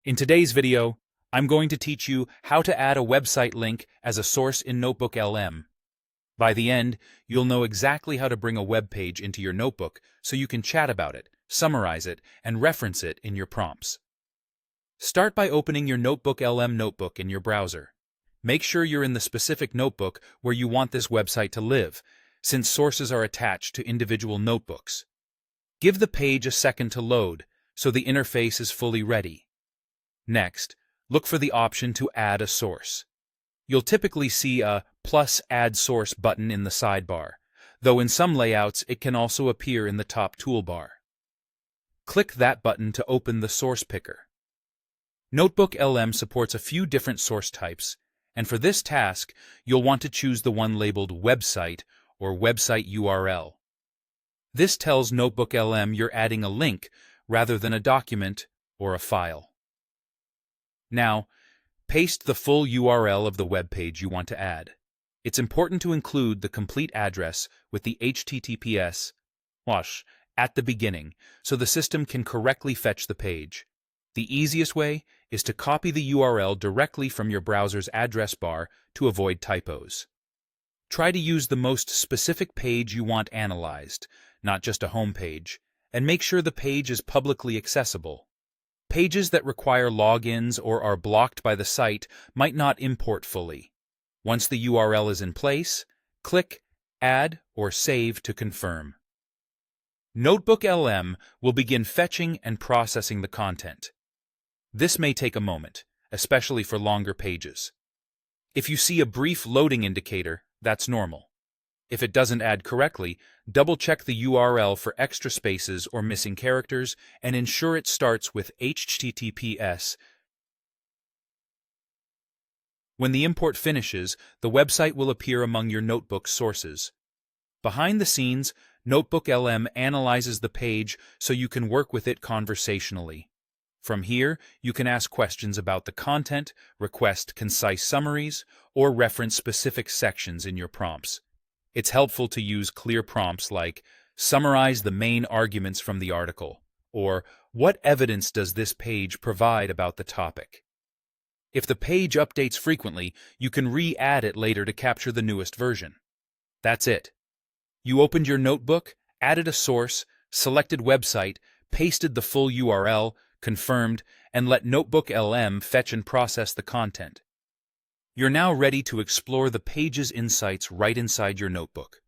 In today's video, I'm going to teach you how to add a website link as a source in NotebookLM. By the end, you'll know exactly how to bring a web page into your notebook so you can chat about it, summarize it, and reference it in your prompts. Start by opening your NotebookLM notebook in your browser. Make sure you're in the specific notebook where you want this website to live, since sources are attached to individual notebooks. Give the page a second to load so the interface is fully ready. Next, look for the option to add a source. You'll typically see a plus Add Source button in the sidebar, though in some layouts it can also appear in the top toolbar. Click that button to open the source picker. NotebookLM supports a few different source types, and for this task, you'll want to choose the one labeled Website or Website URL. This tells NotebookLM you're adding a link rather than a document or a file. Now, paste the full URL of the web page you want to add. It's important to include the complete address with the HTTPS at the beginning so the system can correctly fetch the page. The easiest way is to copy the URL directly from your browser's address bar to avoid typos. Try to use the most specific page you want analyzed, not just a home page, and make sure the page is publicly accessible. Pages that require logins or are blocked by the site might not import fully. Once the URL is in place, click Add or Save to confirm. NotebookLM will begin fetching and processing the content. This may take a moment, especially for longer pages. If you see a brief loading indicator, that's normal. If it doesn't add correctly, double-check the URL for extra spaces or missing characters and ensure it starts with HTTPS. When the import finishes, the website will appear among your notebook's sources. Behind the scenes, NotebookLM analyzes the page so you can work with it conversationally. From here, you can ask questions about the content, request concise summaries, or reference specific sections in your prompts. It's helpful to use clear prompts like, summarize the main arguments from the article, or what evidence does this page provide about the topic? If the page updates frequently, you can re-add it later to capture the newest version. That's it. You opened your notebook, added a source, selected website, pasted the full URL, confirmed, and let NotebookLM fetch and process the content. You're now ready to explore the page's insights right inside your notebook.